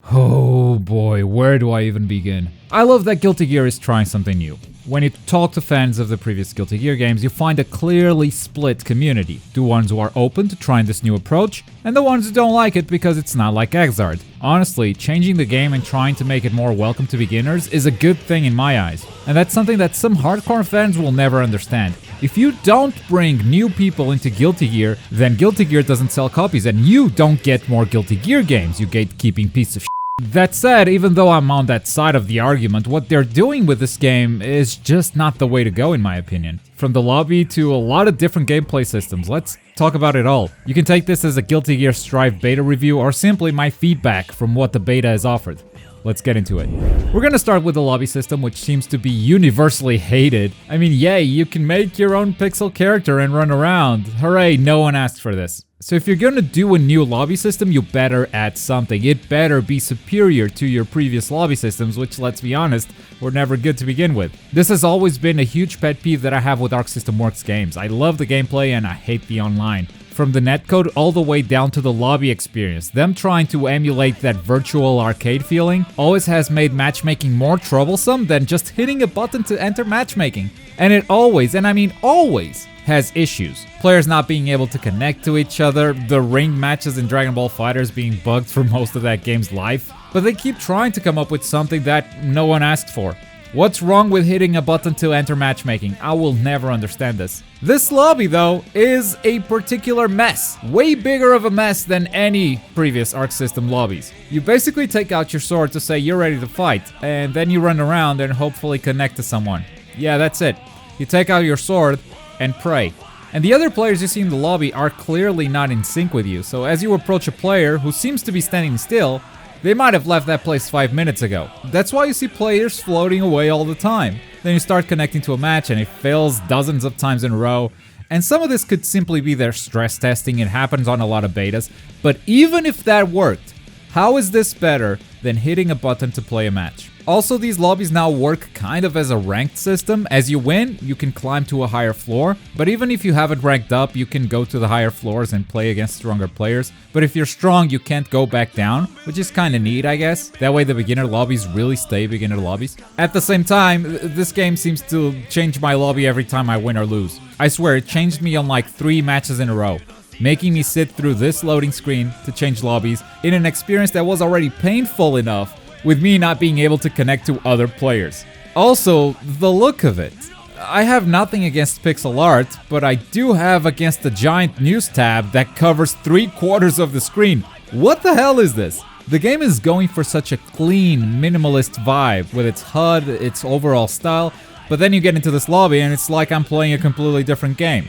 Oh boy, where do I even begin? I love that Guilty Gear is trying something new. When you talk to fans of the previous Guilty Gear games, you find a clearly split community. The ones who are open to trying this new approach, and the ones who don't like it because it's not like Exard. Honestly, changing the game and trying to make it more welcome to beginners is a good thing in my eyes. And that's something that some hardcore fans will never understand. If you don't bring new people into Guilty Gear, then Guilty Gear doesn't sell copies and you don't get more Guilty Gear games, you gatekeeping piece of shit. That said, even though I'm on that side of the argument, what they're doing with this game is just not the way to go in my opinion. From the lobby to a lot of different gameplay systems, let's talk about it all. You can take this as a Guilty Gear Strive beta review or simply my feedback from what the beta has offered. Let's get into it. We're gonna start with the lobby system, which seems to be universally hated. I mean, yay, you can make your own pixel character and run around. Hooray, no one asked for this. So if you're gonna do a new lobby system, you better add something. It better be superior to your previous lobby systems, which, let's be honest, were never good to begin with. This has always been a huge pet peeve that I have with Arc System Works games. I love the gameplay and I hate the online. From the netcode all the way down to the lobby experience, them trying to emulate that virtual arcade feeling always has made matchmaking more troublesome than just hitting a button to enter matchmaking. And it always, and I mean always, has issues. Players not being able to connect to each other, the ring matches in Dragon Ball FighterZ being bugged for most of that game's life. But they keep trying to come up with something that no one asked for. What's wrong with hitting a button to enter matchmaking? I will never understand this. This lobby, though, is a particular mess. Way bigger of a mess than any previous Arc System lobbies. You basically take out your sword to say you're ready to fight, and then you run around and hopefully connect to someone. Yeah, that's it. You take out your sword and pray. And the other players you see in the lobby are clearly not in sync with you, so as you approach a player who seems to be standing still, they might have left that place 5 minutes ago. That's why you see players floating away all the time. Then you start connecting to a match and it fails dozens of times in a row. And some of this could simply be their stress testing, it happens on a lot of betas. But even if that worked, how is this better than hitting a button to play a match? Also, these lobbies now work kind of as a ranked system. As you win, you can climb to a higher floor, but even if you haven't ranked up, you can go to the higher floors and play against stronger players. But if you're strong, you can't go back down, which is kind of neat, I guess. That way the beginner lobbies really stay beginner lobbies. At the same time, this game seems to change my lobby every time I win or lose. I swear, it changed me on like 3 matches in a row, making me sit through this loading screen to change lobbies in an experience that was already painful enough with me not being able to connect to other players. Also, the look of it. I have nothing against pixel art, but I do have against the giant news tab that covers 3/4 of the screen. What the hell is this? The game is going for such a clean, minimalist vibe with its HUD, its overall style, but then you get into this lobby and it's like I'm playing a completely different game.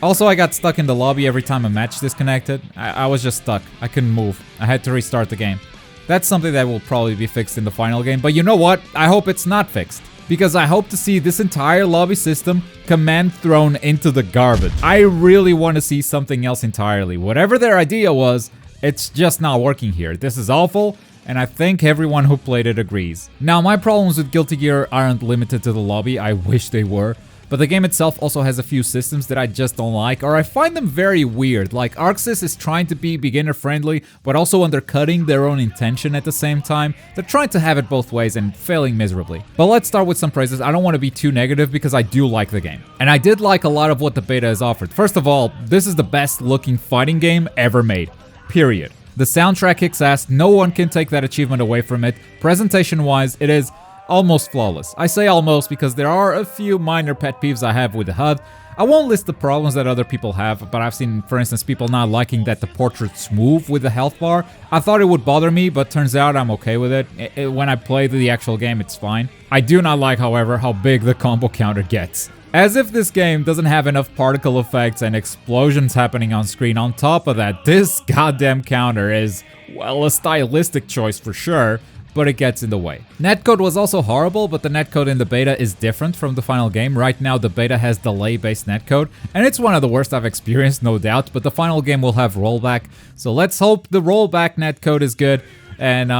Also, I got stuck in the lobby every time a match disconnected. I was just stuck. I couldn't move. I had to restart the game. That's something that will probably be fixed in the final game, but you know what? I hope it's not fixed, because I hope to see this entire lobby system command thrown into the garbage. I really want to see something else entirely. Whatever their idea was, it's just not working here. This is awful, and I think everyone who played it agrees. Now, my problems with Guilty Gear aren't limited to the lobby. I wish they were. But the game itself also has a few systems that I just don't like, or I find them very weird. Like, ArcSys is trying to be beginner-friendly, but also undercutting their own intention at the same time. They're trying to have it both ways and failing miserably. But let's start with some praises. I don't want to be too negative because I do like the game. And I did like a lot of what the beta has offered. First of all, this is the best-looking fighting game ever made. Period. The soundtrack kicks ass. No one can take that achievement away from it. Presentation-wise, it is almost flawless. I say almost because there are a few minor pet peeves I have with the HUD. I won't list the problems that other people have, but I've seen, for instance, people not liking that the portraits move with the health bar. I thought it would bother me, but turns out I'm okay with it. When I play the actual game, it's fine. I do not like, however, how big the combo counter gets. As if this game doesn't have enough particle effects and explosions happening on screen. On top of that, this goddamn counter is, well, a stylistic choice for sure, but it gets in the way. Netcode was also horrible, but the netcode in the beta is different from the final game. Right now, the beta has delay-based netcode, and it's one of the worst I've experienced, no doubt, but the final game will have rollback, so let's hope the rollback netcode is good, and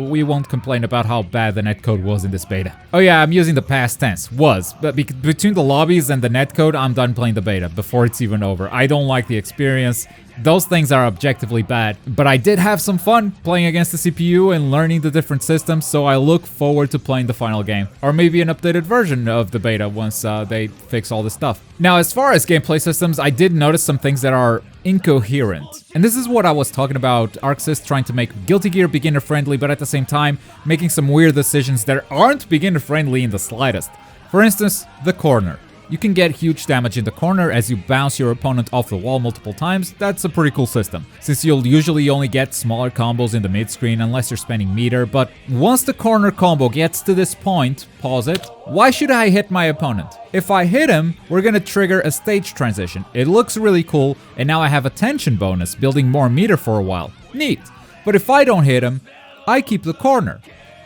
we won't complain about how bad the netcode was in this beta. Oh yeah, I'm using the past tense, was, but between the lobbies and the netcode, I'm done playing the beta before it's even over. I don't like the experience. Those things are objectively bad, but I did have some fun playing against the CPU and learning the different systems, so I look forward to playing the final game, or maybe an updated version of the beta once they fix all this stuff. Now, as far as gameplay systems, I did notice some things that are incoherent. And this is what I was talking about, ArcSys trying to make Guilty Gear beginner-friendly, but at the same time, making some weird decisions that aren't beginner-friendly in the slightest. For instance, the corner. You can get huge damage in the corner as you bounce your opponent off the wall multiple times. That's a pretty cool system, since you'll usually only get smaller combos in the mid-screen unless you're spending meter, but once the corner combo gets to this point, pause it, why should I hit my opponent? If I hit him, we're gonna trigger a stage transition. It looks really cool, and now I have a tension bonus, building more meter for a while. Neat. But if I don't hit him, I keep the corner,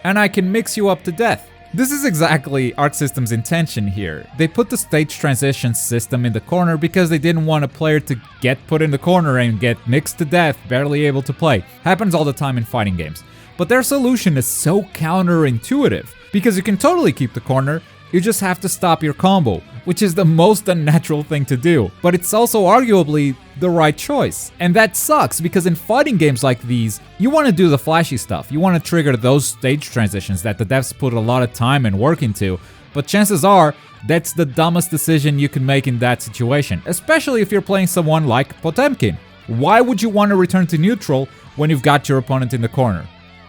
and I can mix you up to death. This is exactly Arc System's intention here. They put the stage transition system in the corner because they didn't want a player to get put in the corner and get mixed to death, barely able to play. Happens all the time in fighting games. But their solution is so counterintuitive, because you can totally keep the corner, you just have to stop your combo, which is the most unnatural thing to do. But it's also arguably the right choice. And that sucks, because in fighting games like these, you want to do the flashy stuff. You want to trigger those stage transitions that the devs put a lot of time and work into. But chances are, that's the dumbest decision you can make in that situation, especially if you're playing someone like Potemkin. Why would you want to return to neutral when you've got your opponent in the corner?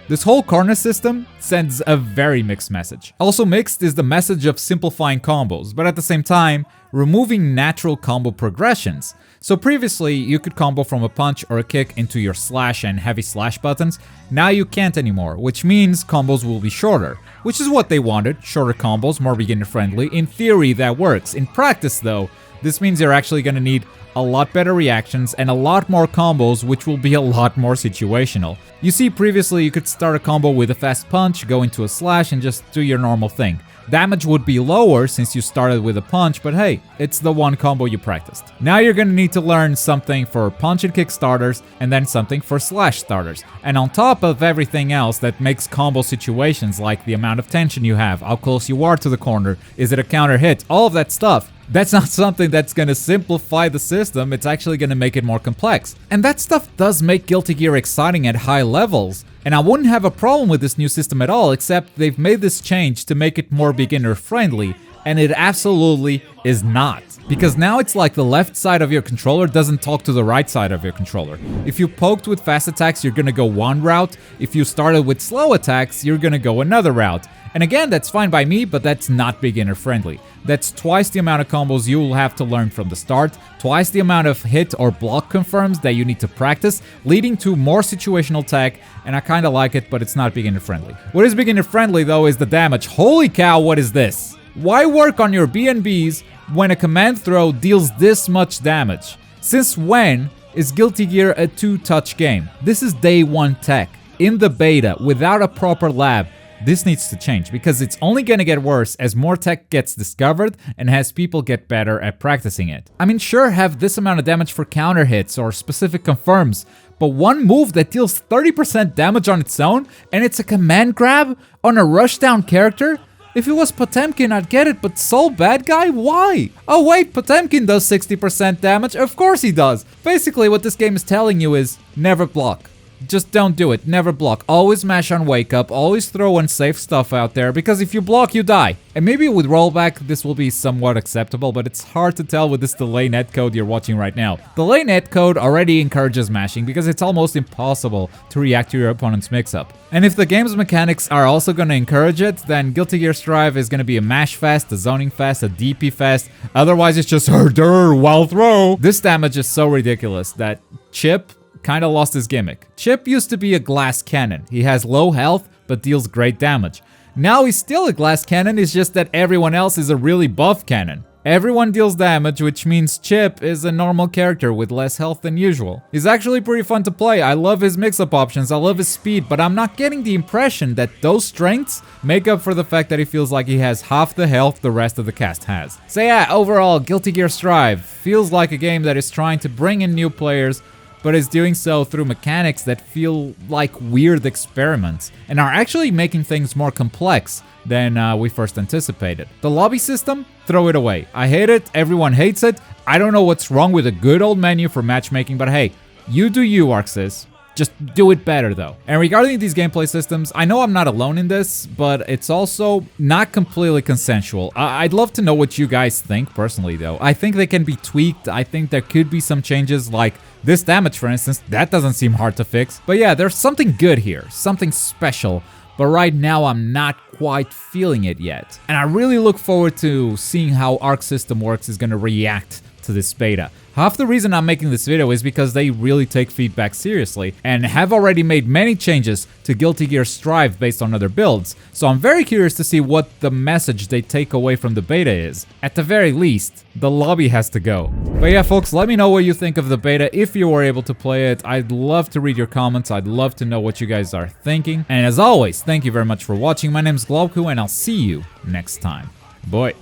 This whole corner system sends a very mixed message. Also mixed is the message of simplifying combos, but at the same time, removing natural combo progressions. So previously, you could combo from a punch or a kick into your slash and heavy slash buttons. Now you can't anymore, which means combos will be shorter, which is what they wanted, shorter combos, more beginner friendly. In theory, that works. In practice though, this means you're actually gonna need a lot better reactions and a lot more combos, which will be a lot more situational. You see, previously you could start a combo with a fast punch, go into a slash and just do your normal thing. Damage would be lower since you started with a punch, but hey, it's the one combo you practiced. Now you're gonna need to learn something for punch and kick starters, and then something for slash starters. And on top of everything else that makes combo situations, like the amount of tension you have, how close you are to the corner, is it a counter hit, all of that stuff, that's not something that's gonna simplify the system, it's actually gonna make it more complex. And that stuff does make Guilty Gear exciting at high levels, and I wouldn't have a problem with this new system at all, except they've made this change to make it more beginner friendly, and it absolutely is not. Because now it's like the left side of your controller doesn't talk to the right side of your controller. If you poked with fast attacks, you're gonna go one route. If you started with slow attacks, you're gonna go another route. And again, that's fine by me, but that's not beginner friendly. That's twice the amount of combos you will have to learn from the start, twice the amount of hit or block confirms that you need to practice, leading to more situational tech, and I kinda like it, but it's not beginner friendly. What is beginner friendly though is the damage. Holy cow, what is this? Why work on your BNBs when a command throw deals this much damage? Since when is Guilty Gear a two-touch game? This is day one tech, in the beta, without a proper lab. This needs to change, because it's only gonna get worse as more tech gets discovered and as people get better at practicing it. I mean, sure, have this amount of damage for counter hits or specific confirms, but one move that deals 30% damage on its own, and it's a command grab on a rushdown character? If it was Potemkin, I'd get it, but Soul Bad Guy? Why? Oh wait, Potemkin does 60% damage? Of course he does! Basically, what this game is telling you is, never block. Just don't do it, never block. Always mash on wake up, always throw unsafe stuff out there, because if you block, you die. And maybe with rollback, this will be somewhat acceptable, but it's hard to tell with this delay netcode you're watching right now. Delay netcode already encourages mashing, because it's almost impossible to react to your opponent's mix-up. And if the game's mechanics are also gonna encourage it, then Guilty Gear Strive is gonna be a mash fest, a zoning fest, a DP fest. Otherwise, it's just herder, wild throw. This damage is so ridiculous that Chip kinda lost his gimmick. Chip used to be a glass cannon. He has low health, but deals great damage. Now he's still a glass cannon, it's just that everyone else is a really buff cannon. Everyone deals damage, which means Chip is a normal character with less health than usual. He's actually pretty fun to play. I love his mix-up options, I love his speed, but I'm not getting the impression that those strengths make up for the fact that he feels like he has half the health the rest of the cast has. So yeah, overall, Guilty Gear Strive feels like a game that is trying to bring in new players, but is doing so through mechanics that feel like weird experiments and are actually making things more complex than we first anticipated. The lobby system? Throw it away. I hate it, everyone hates it. I don't know what's wrong with a good old menu for matchmaking, but hey, You do you, Arxis. Just do it better though. And regarding these gameplay systems, I know I'm not alone in this, but it's also not completely consensual. I'd love to know what you guys think personally though. I think they can be tweaked. I think there could be some changes like this damage, for instance. That doesn't seem hard to fix. But yeah, there's something good here, something special. But right now I'm not quite feeling it yet. And I really look forward to seeing how Arc System Works is gonna react to this beta. Half the reason I'm making this video is because they really take feedback seriously and have already made many changes to Guilty Gear Strive based on other builds, so I'm very curious to see what the message they take away from the beta is. At the very least, the lobby has to go. But yeah folks, let me know what you think of the beta if you were able to play it. I'd love to read your comments, I'd love to know what you guys are thinking. And as always, thank you very much for watching. My name's Globku and I'll see you next time. Bye.